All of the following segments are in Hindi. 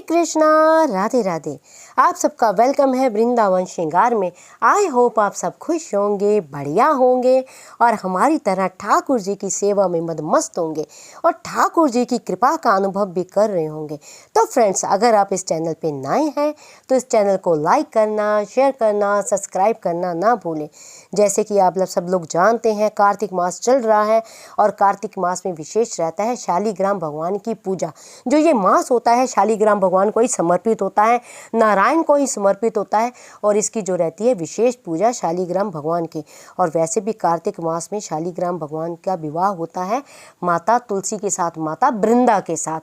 कृष्णा, राधे राधे। आप सबका वेलकम है वृंदावन श्रृंगार में। आई होप आप सब खुश होंगे, बढ़िया होंगे और हमारी तरह ठाकुर जी की सेवा में मदमस्त होंगे और ठाकुर जी की कृपा का अनुभव भी कर रहे होंगे। तो फ्रेंड्स, अगर आप इस चैनल पे नए हैं तो इस चैनल को लाइक करना, शेयर करना, सब्सक्राइब करना ना भूलें। जैसे कि आप सब लोग जानते हैं, कार्तिक मास चल रहा है और कार्तिक मास में विशेष रहता है शालिग्राम भगवान की पूजा। जो ये मास होता है शालिग्राम भगवान को ही समर्पित होता है, नारायण को ही समर्पित होता है और इसकी जो रहती है विशेष पूजा शालिग्राम भगवान की। और वैसे भी कार्तिक मास में शालिग्राम भगवान का विवाह होता है माता तुलसी के साथ, माता वृंदा के साथ।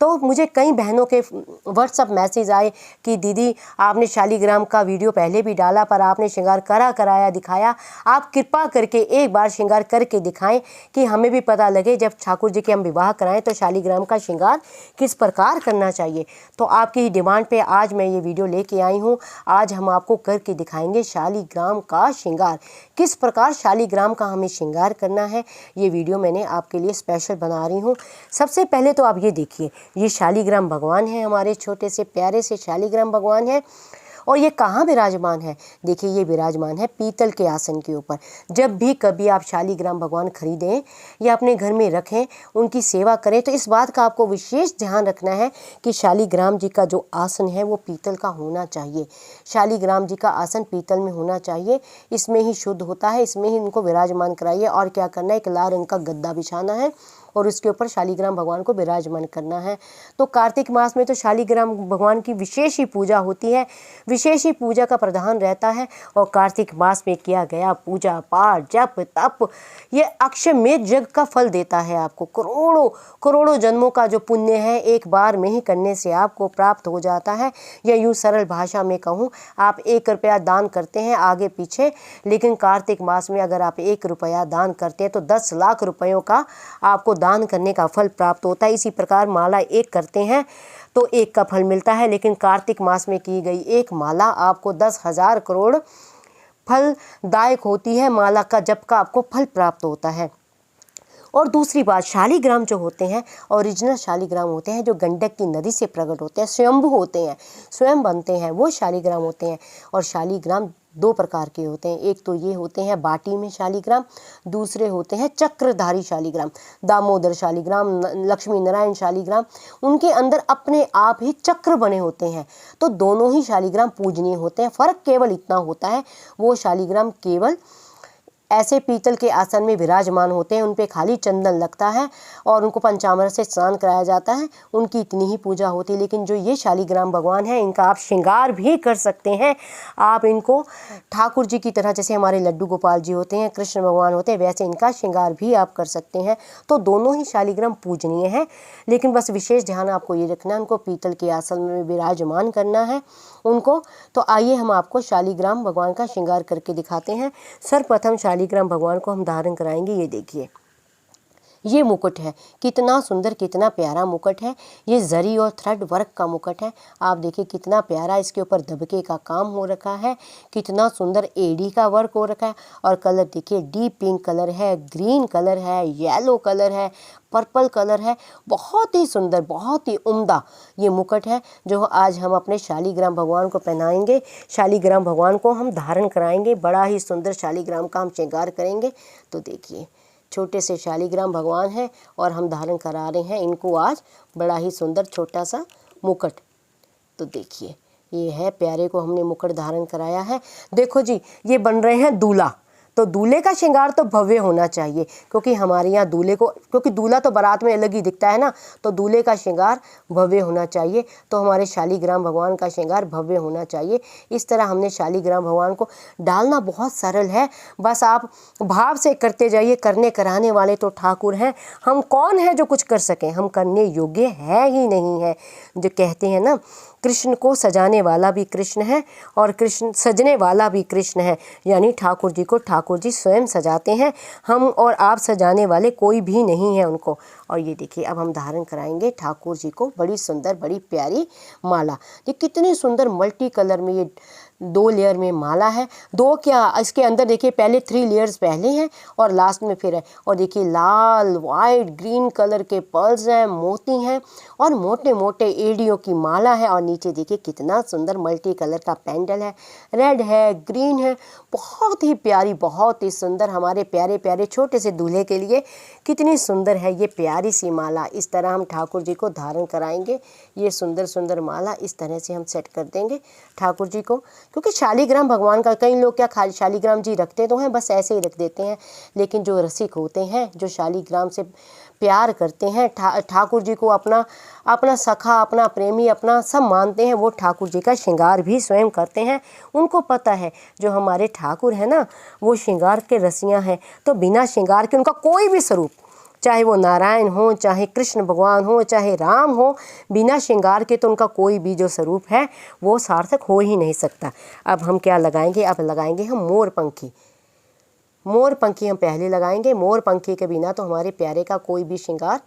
तो मुझे कई बहनों के व्हाट्सअप मैसेज आए कि दीदी आपने शालिग्राम का वीडियो पहले भी डाला पर आपने श्रृंगार कराया दिखाया, आप कृपा करके एक बार श्रृंगार करके दिखाएं कि हमें भी पता लगे जब ठाकुर जी के हम विवाह कराएं तो शालिग्राम का श्रृंगार किस प्रकार करना चाहिए। तो आपकी डिमांड पे आज मैं ये वीडियो लेके आई हूँ। आज हम आपको करके दिखाएंगे शालिग्राम का श्रृंगार, किस प्रकार शालिग्राम का हमें श्रृंगार करना है। ये वीडियो मैंने आपके लिए स्पेशल बना रही हूँ। सबसे पहले तो आप ये देखिए, ये शालिग्राम भगवान है, हमारे छोटे से प्यारे से शालिग्राम भगवान है। और ये कहाँ विराजमान है? देखिए, ये विराजमान है पीतल के आसन के ऊपर। जब भी कभी आप शालिग्राम भगवान खरीदें या अपने घर में रखें, उनकी सेवा करें, तो इस बात का आपको विशेष ध्यान रखना है कि शालिग्राम जी का जो आसन है वो पीतल का होना चाहिए। शालिग्राम जी का आसन पीतल में होना चाहिए, इसमें ही शुद्ध होता है, इसमें ही इनको विराजमान कराइए। और क्या करना है, एक लाल रंग का गद्दा बिछाना है और उसके ऊपर शालिग्राम भगवान को विराजमान करना है। तो कार्तिक मास में तो शालिग्राम भगवान की विशेष ही पूजा होती है, विशेष ही पूजा का प्रधान रहता है। और कार्तिक मास में किया गया पूजा पाठ, जप तप, ये अक्षमेध यज्ञ का फल देता है आपको। करोड़ों करोड़ों जन्मों का जो पुण्य है एक बार में ही करने से आपको प्राप्त हो जाता है। या यूँ सरल भाषा में कहूँ, आप 1 रुपया दान करते हैं आगे पीछे, लेकिन कार्तिक मास में अगर आप 1 रुपया दान करते हैं तो 10 लाख रुपयों का आपको दान करने का फल प्राप्त होता है। इसी प्रकार माला 1 करते हैं तो 1 का फल मिलता है, लेकिन कार्तिक मास में की गई एक माला आपको 10,000 करोड़ फलदायक होती है। माला का जप का आपको फल प्राप्त होता है। और दूसरी बात, शालिग्राम जो होते हैं ओरिजिनल शालिग्राम होते हैं, जो गंडक की नदी से प्रकट होते हैं, स्वयंभू होते हैं, स्वयं बनते हैं, वो शालिग्राम होते हैं। और शालिग्राम 2 प्रकार के होते हैं। एक तो ये होते हैं बाटी में शालिग्राम, दूसरे होते हैं चक्रधारी शालिग्राम, दामोदर शालिग्राम, लक्ष्मी नारायण शालिग्राम। उनके अंदर अपने आप ही चक्र बने होते हैं। तो दोनों ही शालिग्राम पूजनीय होते हैं। फ़र्क केवल इतना होता है, वो शालिग्राम केवल ऐसे पीतल के आसन में विराजमान होते हैं, उन पे खाली चंदन लगता है और उनको पंचामृत से स्नान कराया जाता है, उनकी इतनी ही पूजा होती है। लेकिन जो ये शालिग्राम भगवान है, इनका आप श्रृंगार भी कर सकते हैं। आप इनको ठाकुर जी की तरह, जैसे हमारे लड्डू गोपाल जी होते हैं, कृष्ण भगवान होते हैं, वैसे इनका श्रृंगार भी आप कर सकते हैं। तो दोनों ही शालिग्राम पूजनीय हैं, लेकिन बस विशेष ध्यान आपको ये रखना है, उनको पीतल के आसन में विराजमान करना है उनको। तो आइए हम आपको शालिग्राम भगवान का श्रृंगार करके दिखाते हैं। सर्वप्रथम शालिग्राम भगवान को हम धारण कराएंगे। ये देखिए, ये मुकुट है, कितना सुंदर, कितना प्यारा मुकुट है। ये जरी और थ्रेड वर्क का मुकुट है। आप देखिए कितना प्यारा, इसके ऊपर दबके का काम हो रखा है, कितना सुंदर एडी का वर्क हो रखा है। और कलर देखिए, डीप पिंक कलर है, ग्रीन कलर है, येलो कलर है, पर्पल कलर है। बहुत ही सुंदर, बहुत ही उम्दा ये मुकुट है जो आज हम अपने शालिग्राम भगवान को पहनाएंगे। शालिग्राम भगवान को हम धारण कराएंगे, बड़ा ही सुंदर शालिग्राम का हम श्रृंगार करेंगे। तो देखिए, छोटे से शालिग्राम भगवान हैं और हम धारण करा रहे हैं इनको आज बड़ा ही सुंदर छोटा सा मुकुट। तो देखिए, ये है प्यारे को हमने मुकुट धारण कराया है। देखो जी, ये बन रहे हैं दूल्हा। तो दूल्हे का श्रृंगार तो भव्य होना चाहिए, क्योंकि हमारे यहाँ दूल्हे को, क्योंकि दूल्हा तो बारात में अलग ही दिखता है ना, तो दूल्हे का श्रृंगार भव्य होना चाहिए। तो हमारे शालिग्राम भगवान का श्रृंगार भव्य होना चाहिए। इस तरह हमने शालिग्राम भगवान को डालना बहुत सरल है, बस आप भाव से करते जाइए। करने कराने वाले तो ठाकुर हैं, हम कौन है जो कुछ कर सकें? हम करने योग्य है ही नहीं है। जो कहते हैं ना, कृष्ण को सजाने वाला भी कृष्ण है और कृष्ण सजने वाला भी कृष्ण है, यानी ठाकुर जी को ठाकुर जी स्वयं सजाते हैं। हम और आप सजाने वाले कोई भी नहीं है उनको। और ये देखिए, अब हम धारण कराएंगे ठाकुर जी को बड़ी सुंदर, बड़ी प्यारी माला। ये कितनी सुंदर मल्टी कलर में ये 2 लेयर में माला है। 2 क्या, इसके अंदर देखिए पहले 3 लेयर्स पहले हैं और लास्ट में फिर है। और देखिए लाल, वाइट, ग्रीन कलर के पर्ल्स हैं, मोती हैं और मोटे मोटे एड़ियों की माला है। और नीचे देखिए कितना सुंदर मल्टी कलर का पेंडल है, रेड है, ग्रीन है। बहुत ही प्यारी, बहुत ही सुंदर, हमारे प्यारे प्यारे छोटे से दूल्हे के लिए कितनी सुंदर है ये प्यारी सी माला। इस तरह हम ठाकुर जी को धारण कराएंगे। ये सुंदर सुंदर माला इस तरह से हम सेट कर देंगे ठाकुर जी को, क्योंकि शालिग्राम भगवान का, कई लोग क्या खाली शालिग्राम जी रखते तो हैं, बस ऐसे ही रख देते हैं, लेकिन जो रसिक होते हैं, जो शालिग्राम से प्यार करते हैं, ठाकुर जी को अपना सखा, अपना प्रेमी, अपना सब मानते हैं, वो ठाकुर जी का श्रृंगार भी स्वयं करते हैं। उनको पता है जो हमारे ठाकुर है ना, वो श्रृंगार के रसियाँ हैं, तो बिना श्रृंगार के उनका कोई भी स्वरूप, चाहे वो नारायण हो, चाहे कृष्ण भगवान हो, चाहे राम हो, बिना श्रृंगार के तो उनका कोई भी जो स्वरूप है वो सार्थक हो ही नहीं सकता। अब हम क्या लगाएंगे, अब लगाएंगे हम मोर पंखी। मोर पंखी हम पहले लगाएंगे। मोर पंखी के बिना तो हमारे प्यारे का कोई भी श्रृंगार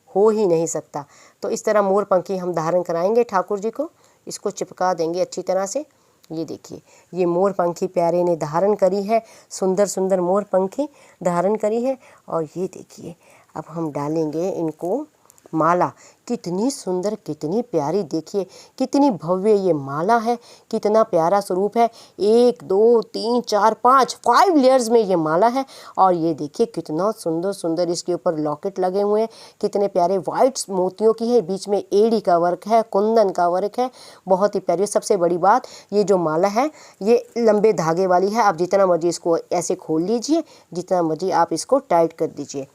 हो ही नहीं सकता। तो इस तरह मोर पंखी हम धारण कराएंगे ठाकुर जी को। इसको चिपका देंगे अच्छी तरह से। ये देखिए, ये मोर पंखी प्यारे ने धारण करी है, सुंदर सुंदर मोर पंखी धारण करी है। और ये देखिए, अब हम डालेंगे इनको माला। कितनी सुंदर, कितनी प्यारी, देखिए कितनी भव्य ये माला है, कितना प्यारा स्वरूप है। 1 2 3 4 5 लेयर्स में ये माला है। और ये देखिए कितना सुंदर सुंदर इसके ऊपर लॉकेट लगे हुए हैं, कितने प्यारे वाइट मोतियों की है, बीच में एड़ी का वर्क है, कुंदन का वर्क है, बहुत ही प्यारी। सबसे बड़ी बात, ये जो माला है ये लंबे धागे वाली है। आप जितना मर्जी इसको ऐसे खोल लीजिए, जितना मर्जी आप इसको टाइट कर दीजिए।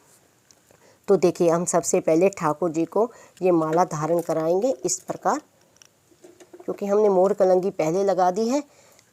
तो देखिए, हम सबसे पहले ठाकुर जी को ये माला धारण कराएंगे इस प्रकार, क्योंकि हमने मोर कलंगी पहले लगा दी है।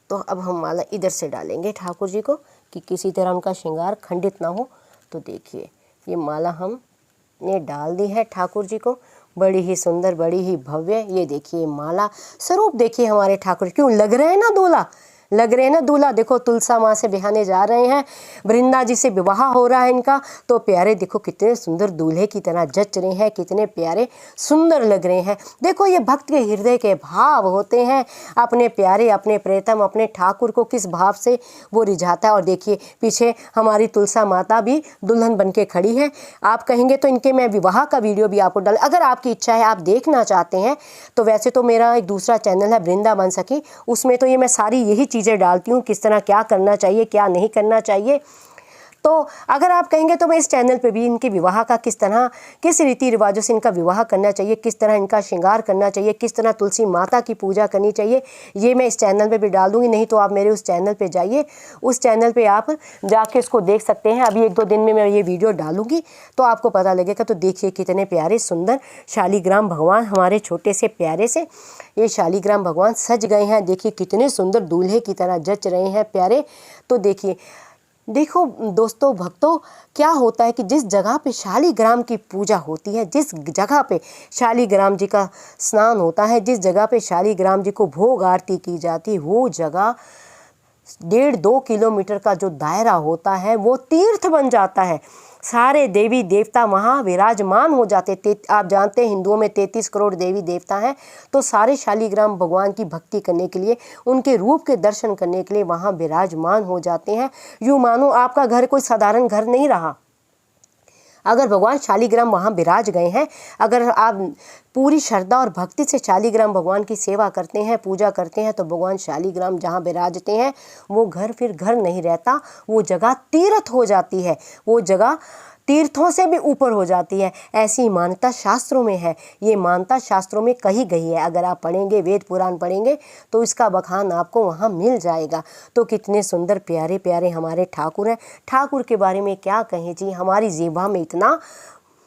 तो अब हम माला इधर से डालेंगे ठाकुर जी को कि किसी तरह उनका श्रृंगार खंडित ना हो। तो देखिए, ये माला हमने डाल दी है ठाकुर जी को, बड़ी ही सुंदर, बड़ी ही भव्य। ये देखिए माला स्वरूप, देखिए हमारे ठाकुर क्यों लग रहे हैं ना दूल्हा, लग रहे हैं ना दूल्हा। देखो तुलसा माँ से बिहाने जा रहे हैं, वृंदा जी से विवाह हो रहा है इनका। तो प्यारे देखो कितने सुंदर दूल्हे की तरह जच रहे हैं, कितने प्यारे सुंदर लग रहे हैं। देखो ये भक्त के हृदय के भाव होते हैं, अपने प्यारे, अपने प्रेतम, अपने ठाकुर को किस भाव से वो रिझाता है। और देखिए पीछे हमारी तुलसा माता भी दुल्हन बन के खड़ी है। आप कहेंगे तो इनके मैं विवाह का वीडियो भी आपको डाल, अगर आपकी इच्छा है, आप देखना चाहते हैं तो। वैसे तो मेरा एक दूसरा चैनल है वृंदावन सखी, उसमें तो ये मैं सारी यही चीज़ें डालती हूँ, किस तरह क्या करना चाहिए, क्या नहीं करना चाहिए। तो अगर आप कहेंगे तो मैं इस चैनल पे भी इनके विवाह का किस तरह, किस रीति रिवाजों से इनका विवाह करना चाहिए, किस तरह इनका श्रृंगार करना चाहिए, किस तरह तुलसी माता की पूजा करनी चाहिए, ये मैं इस चैनल पे भी डाल दूंगी। नहीं तो आप मेरे उस चैनल पे जाइए, उस चैनल पे आप जाके इसको देख सकते हैं। अभी 1-2 दिन में मैं ये वीडियो डालूंगी तो आपको पता लगेगा। तो देखिए कितने प्यारे सुंदर शालिग्राम भगवान, हमारे छोटे से प्यारे से ये शालिग्राम भगवान सज गए हैं। देखिए कितने सुंदर दूल्हे की तरह जच रहे हैं प्यारे। तो देखिए, देखो दोस्तों, भक्तों, क्या होता है कि जिस जगह पे शालिग्राम की पूजा होती है, जिस जगह पे शालिग्राम जी का स्नान होता है, जिस जगह पे शालिग्राम जी को भोग आरती की जाती है, वो जगह 1.5-2 किलोमीटर का जो दायरा होता है वो तीर्थ बन जाता है। सारे देवी देवता वहाँ विराजमान हो जाते। आप जानते हैं हिंदुओं में 33 करोड़ देवी देवता हैं, तो सारे शालिग्राम भगवान की भक्ति करने के लिए, उनके रूप के दर्शन करने के लिए वहाँ विराजमान हो जाते हैं। यूँ मानो आपका घर कोई साधारण घर नहीं रहा। अगर भगवान शालिग्राम वहाँ विराज गए हैं, अगर आप पूरी श्रद्धा और भक्ति से शालिग्राम भगवान की सेवा करते हैं, पूजा करते हैं, तो भगवान शालिग्राम जहाँ विराजते हैं वो घर फिर घर नहीं रहता, वो जगह तीर्थ हो जाती है, वो जगह तीर्थों से भी ऊपर हो जाती है। ऐसी मान्यता शास्त्रों में है, ये मान्यता शास्त्रों में कही गई है। अगर आप पढ़ेंगे, वेद पुराण पढ़ेंगे तो इसका बखान आपको वहाँ मिल जाएगा। तो कितने सुंदर प्यारे प्यारे हमारे ठाकुर हैं। ठाकुर के बारे में क्या कहें जी, हमारी जीवा में इतना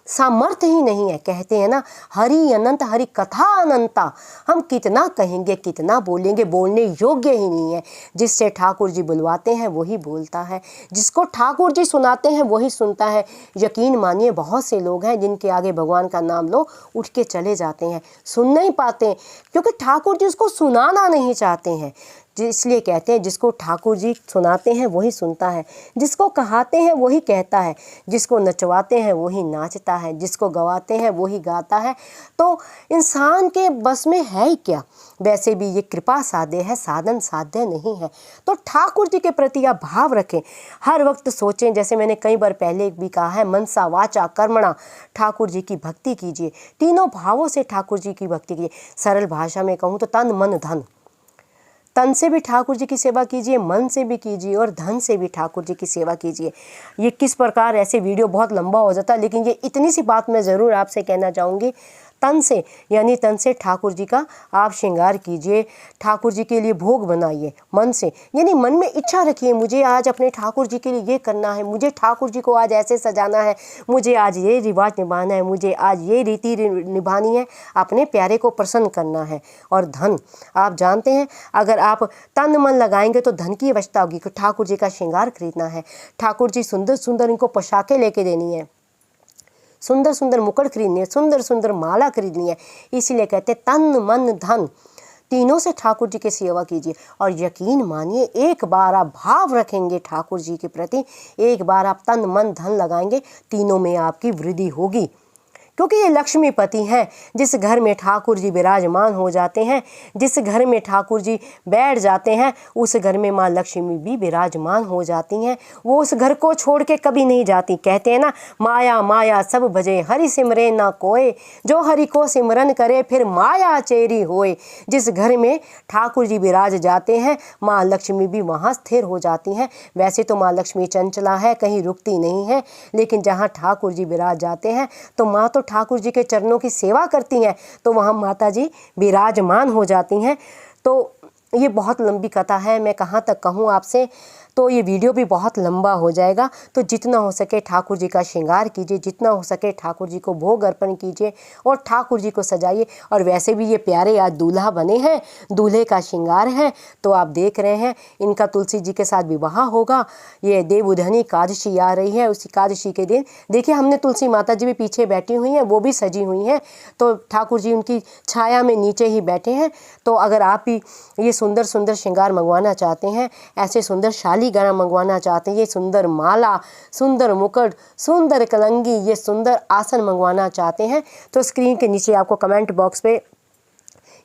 सामर्थ्य ही नहीं है। कहते हैं ना, हरि अनंत हरि कथा अनंता। हम कितना कहेंगे, कितना बोलेंगे, बोलने योग्य ही नहीं है। जिससे ठाकुर जी बुलवाते हैं वही बोलता है, जिसको ठाकुर जी सुनाते हैं वही सुनता है। यकीन मानिए, बहुत से लोग हैं जिनके आगे भगवान का नाम लो उठ के चले जाते हैं, सुन नहीं पाते, क्योंकि ठाकुर जी उसको सुनाना नहीं चाहते हैं। इसलिए कहते हैं जिसको ठाकुर जी सुनाते हैं वही सुनता है, जिसको कहाते हैं वही कहता है, जिसको नचवाते हैं वही नाचता है, जिसको गवाते हैं वही गाता है। तो इंसान के बस में है ही क्या। वैसे भी ये कृपा साध्य है, साधन साध्य नहीं है। तो ठाकुर जी के प्रति आप भाव रखें, हर वक्त सोचें। जैसे मैंने कई बार पहले भी कहा है, मनसा वाचा कर्मणा ठाकुर जी की भक्ति कीजिए, तीनों भावों से ठाकुर जी की भक्ति कीजिए। सरल भाषा में कहूँ तो तन मन धन, तन से भी ठाकुर जी की सेवा कीजिए, मन से भी कीजिए और धन से भी ठाकुर जी की सेवा कीजिए। ये किस प्रकार, ऐसे वीडियो बहुत लंबा हो जाता है, लेकिन ये इतनी सी बात मैं ज़रूर आपसे कहना चाहूँगी। तन से यानी तन से ठाकुर जी का आप श्रृंगार कीजिए, ठाकुर जी के लिए भोग बनाइए। मन से यानी मन में इच्छा रखिए, मुझे आज अपने ठाकुर जी के लिए ये करना है, मुझे ठाकुर जी को आज ऐसे सजाना है, मुझे आज ये रिवाज निभाना है, मुझे आज ये रीति निभानी है, अपने प्यारे को प्रसन्न करना है। और धन, आप जानते हैं अगर आप तन मन लगाएंगे तो धन की आवश्यकता होगी। ठाकुर जी का श्रृंगार खरीदना है, ठाकुर जी सुंदर सुंदर इनको पोशाकें लेके देनी है, सुंदर सुंदर मुकुट खरीदनी है, सुंदर सुंदर माला खरीदनी है। इसीलिए कहते हैं तन मन धन तीनों से ठाकुर जी की सेवा कीजिए। और यकीन मानिए, एक बार आप भाव रखेंगे ठाकुर जी के प्रति, एक बार आप तन मन धन लगाएंगे, तीनों में आपकी वृद्धि होगी। क्योंकि ये लक्ष्मीपति हैं। जिस घर में ठाकुर जी विराजमान हो जाते हैं, जिस घर में ठाकुर जी बैठ जाते हैं, उस घर में माँ लक्ष्मी भी विराजमान हो जाती हैं। वो उस घर को छोड़ के कभी नहीं जाती। कहते हैं ना, माया माया सब भजे हरि सिमरे ना कोय, जो हरि को सिमरन करे फिर माया चेरी होए। जिस घर में ठाकुर जी विराज जाते हैं, माँ लक्ष्मी भी वहाँ स्थिर हो जाती हैं। वैसे तो माँ लक्ष्मी चंचला है, कहीं रुकती नहीं है, लेकिन जहाँ ठाकुर जी विराज जाते हैं तो माँ तो ठाकुर जी के चरणों की सेवा करती हैं, तो वहाँ माता जी विराजमान हो जाती हैं। तो ये बहुत लंबी कथा है, मैं कहाँ तक कहूँ आपसे, तो ये वीडियो भी बहुत लंबा हो जाएगा। तो जितना हो सके ठाकुर जी का श्रृंगार कीजिए, जितना हो सके ठाकुर जी को भोग अर्पण कीजिए और ठाकुर जी को सजाइए। और वैसे भी ये प्यारे आज दूल्हा बने हैं, दूल्हे का श्रृंगार है, तो आप देख रहे हैं इनका तुलसी जी के साथ विवाह होगा। ये देवउधनी एकादशी आ रही है, उस एकादशी के दिन देखिए हमने तुलसी माता जी भी पीछे बैठी हुई हैं, वो भी सजी हुई हैं, तो ठाकुर जी उनकी छाया में नीचे ही बैठे हैं। तो अगर आप भी ये सुंदर सुंदर श्रृंगार मंगवाना चाहते हैं, ऐसे सुंदर शाली गहना मंगवाना चाहते हैं, ये सुंदर माला, सुंदर मुकुट, सुंदर कलंगी, ये सुंदर आसन मंगवाना चाहते हैं, तो स्क्रीन के नीचे आपको कमेंट बॉक्स पे,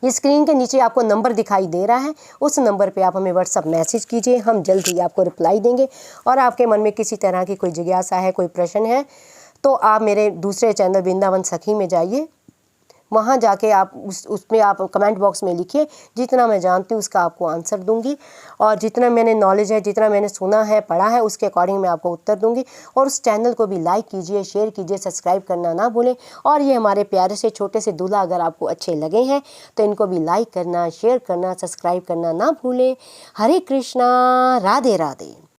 ये स्क्रीन के नीचे आपको नंबर दिखाई दे रहा है, उस नंबर पे आप हमें व्हाट्सअप मैसेज कीजिए, हम जल्द ही आपको रिप्लाई देंगे। और आपके मन में किसी तरह की कोई जिज्ञासा है, कोई प्रश्न है, तो आप मेरे दूसरे चैनल वृंदावन सखी में जाइए, वहाँ जाके आप उसमें आप कमेंट बॉक्स में लिखिए, जितना मैं जानती हूँ उसका आपको आंसर दूंगी, और जितना मैंने नॉलेज है, जितना मैंने सुना है, पढ़ा है, उसके अकॉर्डिंग मैं आपको उत्तर दूंगी। और उस चैनल को भी लाइक कीजिए, शेयर कीजिए, सब्सक्राइब करना ना भूलें। और ये हमारे प्यारे से छोटे से दूल्हा अगर आपको अच्छे लगे हैं तो इनको भी लाइक करना, शेयर करना, सब्सक्राइब करना ना भूलें। हरे कृष्णा, राधे राधे।